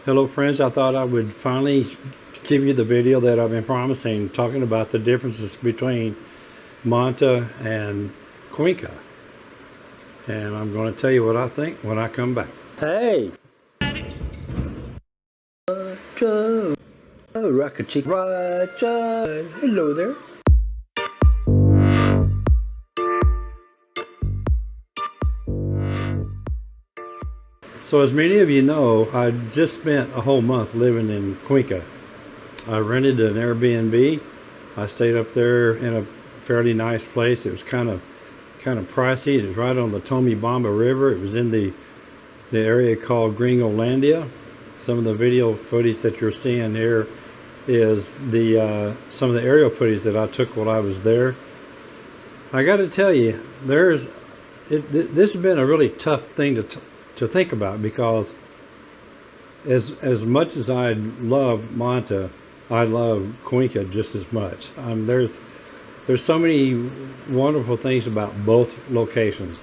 Hello friends, I thought I would finally give you the video that I've been promising, talking about the differences between Manta and Cuenca. And I'm going to tell you what I think when I come back. Hey! Roger! Oh, Rocket Chick Roger! Hello there! So as many of you know, I just spent a whole month living in Cuenca. I rented an Airbnb. I stayed up there in a fairly nice place. It was kind of pricey. It was right on the Tomebamba River. It was in the area called Gringolandia. Some of the video footage that you're seeing here is the some of the aerial footage that I took while I was there. I got to tell you, this has been a really tough thing to think about, because as much as I love Manta, I love Cuenca just as much. There's so many wonderful things about both locations.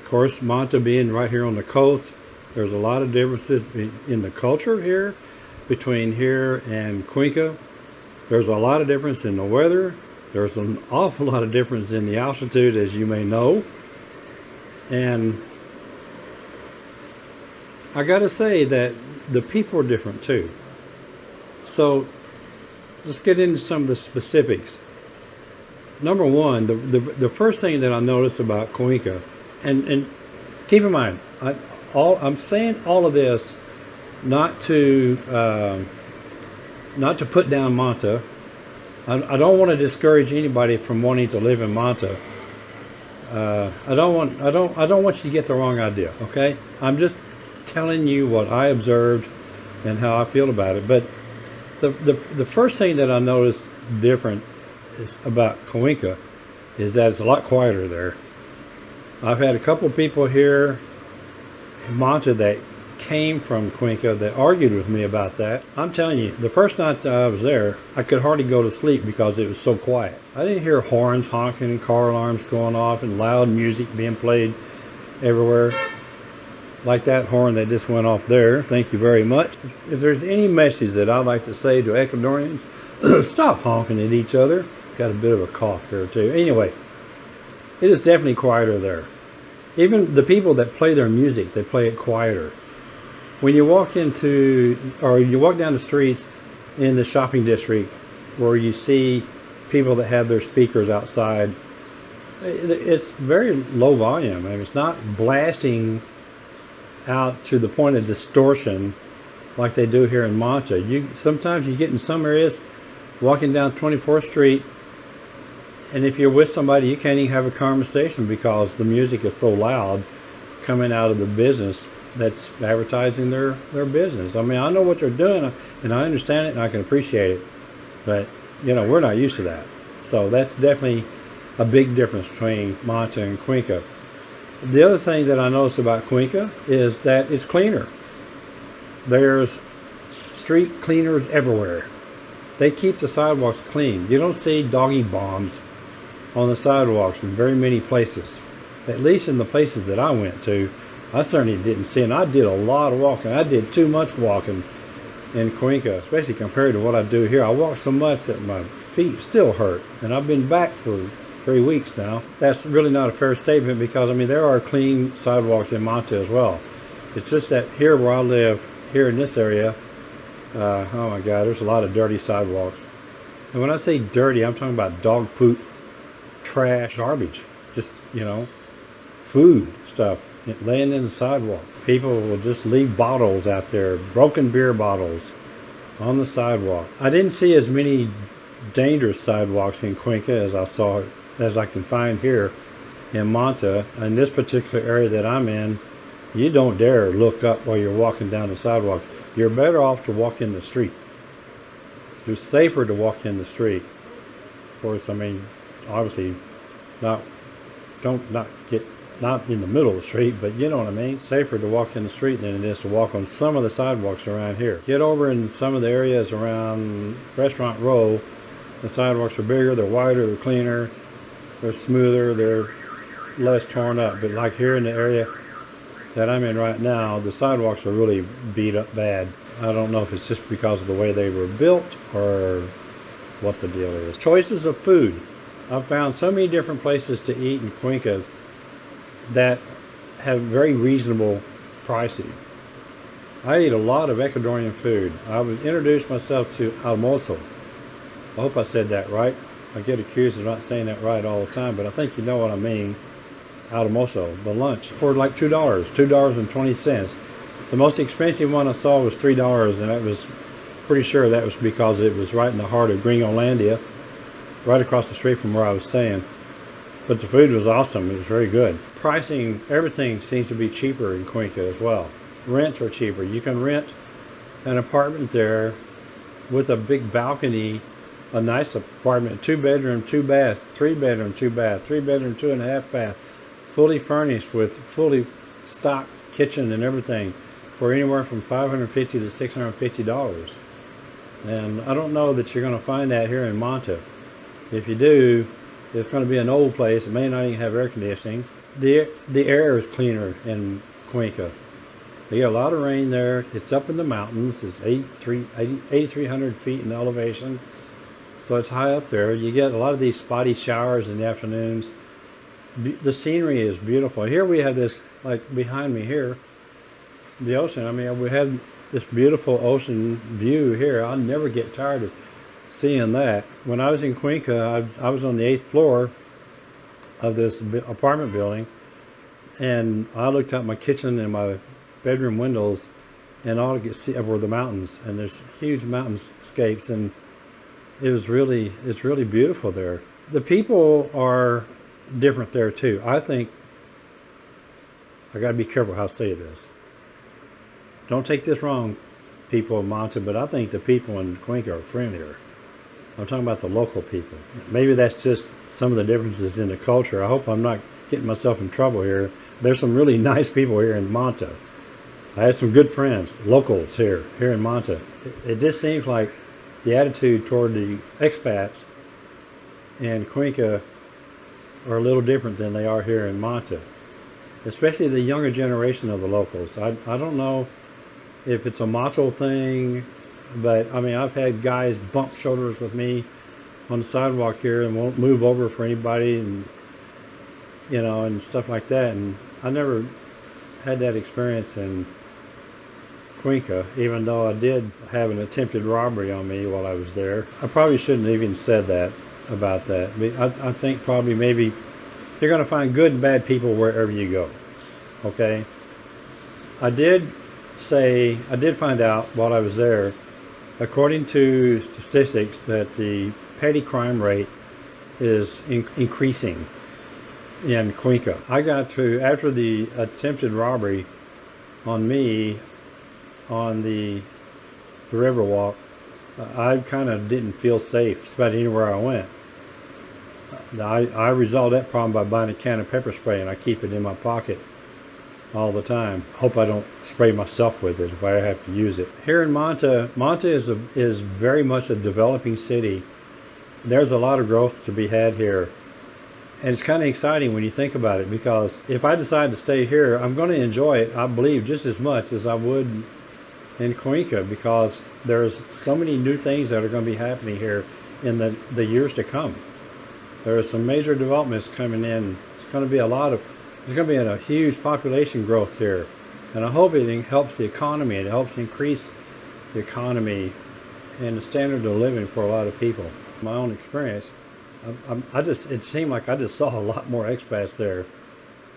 Of course, Manta being right here on the coast, there's a lot of differences in the culture here between here and Cuenca. There's a lot of difference in the weather. There's an awful lot of difference in the altitude, as you may know. And I gotta say that the people are different too. So let's get into some of the specifics. Number one, the first thing that I noticed about Cuenca, and keep in mind, I'm saying all of this not to put down Manta. I don't want to discourage anybody from wanting to live in Manta. I don't want you to get the wrong idea. Okay, I'm just telling you what I observed and how I feel about it. But the first thing that I noticed different about Cuenca is that it's a lot quieter there. I've had a couple people here in Manta that came from Cuenca that argued with me about that. I'm telling you, the first night that I was there, I could hardly go to sleep because it was so quiet. I didn't hear horns honking and car alarms going off and loud music being played everywhere, like that horn that just went off there. Thank you very much. If there's any message that I'd like to say to Ecuadorians, stop honking at each other. Got a bit of a cough here too. Anyway, it is definitely quieter there. Even the people that play their music, they play it quieter. When you walk you walk down the streets in the shopping district where you see people that have their speakers outside, it's very low volume. I mean, it's not blasting out to the point of distortion like they do here in Manta. Sometimes you get in some areas walking down 24th Street, and if you're with somebody, you can't even have a conversation because the music is so loud coming out of the business that's advertising their business. I mean, I know what they're doing and I understand it and I can appreciate it, but you know, we're not used to that. So that's definitely a big difference between Manta and Cuenca. The other thing that I noticed about Cuenca is that it's cleaner. There's street cleaners everywhere. They keep the sidewalks clean. You don't see doggy bombs on the sidewalks in very many places. At least in the places that I went to, I certainly didn't see, and I did a lot of walking. I did too much walking in Cuenca, especially compared to what I do here. I walk so much that my feet still hurt, and I've been back for 3 weeks now. That's really not a fair statement, because I mean, there are clean sidewalks in Manta as well. It's just that here where I live, here in this area, oh my God, there's a lot of dirty sidewalks. And when I say dirty, I'm talking about dog poop, trash, garbage, just, you know, food stuff laying in the sidewalk. People will just leave bottles out there, broken beer bottles on the sidewalk. I didn't see as many dangerous sidewalks in Cuenca as I can find here in Manta. In this particular area that I'm in, you don't dare look up while you're walking down the sidewalk. You're better off to walk in the street. It's safer to walk in the street. Of course, I mean, obviously not in the middle of the street, but you know what I mean. Safer to walk in the street than it is to walk on some of the sidewalks around here. Get over in some of the areas around Restaurant Row, the sidewalks are bigger, they're wider, they're cleaner, they're smoother, they're less torn up. But like here in the area that I'm in right now, the sidewalks are really beat up bad. I don't know if it's just because of the way they were built or what the deal is. Choices of food. I've found so many different places to eat in Cuenca that have very reasonable pricing. I eat a lot of Ecuadorian food. I would introduce myself to almuerzo. I hope I said that right. I get accused of not saying that right all the time, but I think you know what I mean. Almuerzo, the lunch, for like $2, $2.20. The most expensive one I saw was $3, and that was pretty sure that was because it was right in the heart of Gringolandia, right across the street from where I was staying. But the food was awesome. It was very good. Pricing, everything seems to be cheaper in Cuenca as well. Rents are cheaper. You can rent an apartment there with a big balcony, a nice apartment, 2-bedroom, 2-bath, 3-bedroom, 2-bath, 3-bedroom, 2.5-bath, fully furnished with fully stocked kitchen and everything, for anywhere from $550 to $650. And I don't know that you're going to find that here in Manta. If you do, it's going to be an old place. It may not even have air conditioning. The air is cleaner in Cuenca. You get a lot of rain there. It's up in the mountains. It's 8,300 feet in elevation, so it's high up there. You get a lot of these spotty showers in the afternoons. The scenery is beautiful. Here we have this, like behind me here, the ocean. I mean, we have this beautiful ocean view here. I'll never get tired of seeing that. When I was in Cuenca, I was on the 8th floor of this apartment building, and I looked out my kitchen and my bedroom windows, and all I could see were the mountains, and there's huge mountainscapes, and it's really beautiful there. The people are different there too. I think I got to be careful how I say this. Don't take this wrong, people of Manta, but I think the people in Cuenca are friendlier. I'm talking about the local people. Maybe that's just some of the differences in the culture. I hope I'm not getting myself in trouble here. There's some really nice people here in Manta. I had some good friends, locals here in Manta. It just seems like the attitude toward the expats in Cuenca are a little different than they are here in Manta, especially the younger generation of the locals. I don't know if it's a macho thing, but I mean, I've had guys bump shoulders with me on the sidewalk here and won't move over for anybody, and you know, and stuff like that. And I never had that experience in Cuenca, even though I did have an attempted robbery on me while I was there. I probably shouldn't have even said that about that. I think probably maybe you're going to find good and bad people wherever you go. Okay? I did find out while I was there, according to statistics, that the petty crime rate is increasing in Cuenca. I got to, after the attempted robbery on me on the Riverwalk, I kind of didn't feel safe just about anywhere I went. I resolved that problem by buying a can of pepper spray, and I keep it in my pocket all the time. Hope I don't spray myself with it if I have to use it. Here in Manta is very much a developing city. There's a lot of growth to be had here. And it's kind of exciting when you think about it, because if I decide to stay here, I'm going to enjoy it, I believe, just as much as I would in Cuenca, because there's so many new things that are going to be happening here in the years to come. There are some major developments coming in. It's going to be there's going to be a huge population growth here. And I hope it helps the economy. It helps increase the economy and the standard of living for a lot of people. My own experience, it seemed like I just saw a lot more expats there.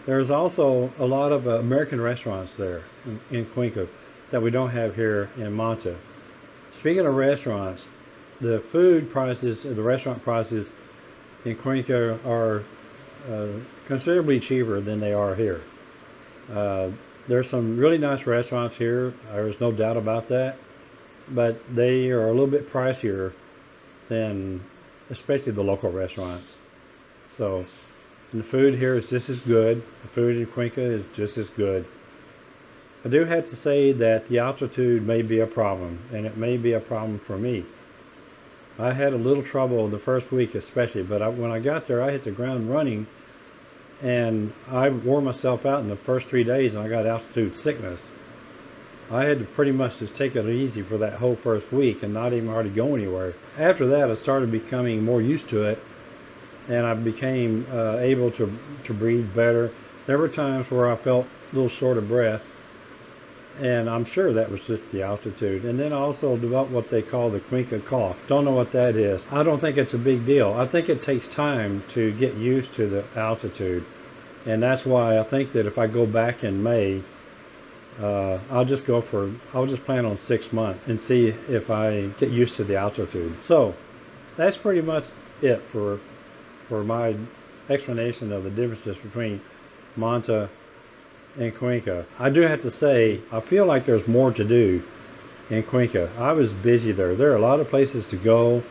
There's also a lot of American restaurants there in Cuenca that we don't have here in Manta. Speaking of restaurants, the food prices, the restaurant prices in Cuenca are considerably cheaper than they are here. There's some really nice restaurants here, there's no doubt about that, but they are a little bit pricier than especially the local restaurants. So the food here is just as good. The food in Cuenca is just as good. I do have to say that the altitude may be a problem, and it may be a problem for me. I had a little trouble the first week especially, but when I got there, I hit the ground running, and I wore myself out in the first 3 days, and I got altitude sickness. I had to pretty much just take it easy for that whole first week and not even hardly go anywhere. After that, I started becoming more used to it, and I became able to breathe better. There were times where I felt a little short of breath, and I'm sure that was just the altitude. And then I also developed what they call the Cuenca cough. Don't know what that is. I don't think it's a big deal. I think it takes time to get used to the altitude, and that's why I think that if I go back in May, I'll just plan on 6 months and see if I get used to the altitude. So that's pretty much it for my explanation of the differences between Manta and Cuenca. I do have to say, I feel like there's more to do in Cuenca. I was busy there. There are a lot of places to go.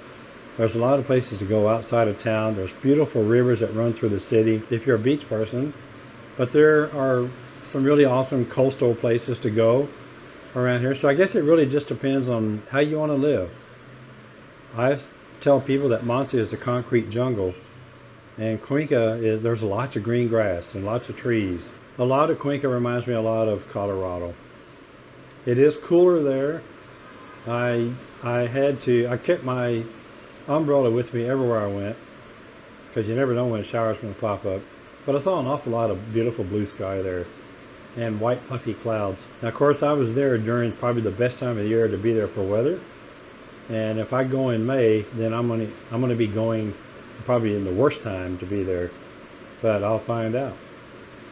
There's a lot of places to go outside of town. There's beautiful rivers that run through the city if you're a beach person. But there are some really awesome coastal places to go around here. So I guess it really just depends on how you want to live. I tell people that Manta is a concrete jungle, and Cuenca there's lots of green grass and lots of trees. A lot of Cuenca reminds me a lot of Colorado. It is cooler there. I kept my umbrella with me everywhere I went, because you never know when a shower's going to pop up. But I saw an awful lot of beautiful blue sky there and white puffy clouds. Now, of course, I was there during probably the best time of the year to be there for weather. And if I go in May, then I'm gonna be going probably in the worst time to be there. But I'll find out.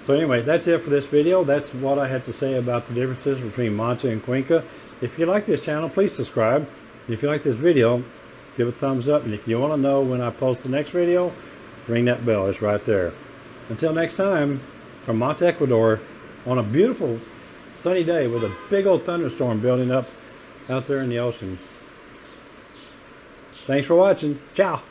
So anyway, that's it for this video. That's what I had to say about the differences between Manta and Cuenca. If you like this channel, please subscribe. If you like this video, give it a thumbs up. And if you want to know when I post the next video, ring that bell. It's right there. Until next time, from Manta Ecuador, on a beautiful sunny day with a big old thunderstorm building up out there in the ocean. Thanks for watching. Ciao.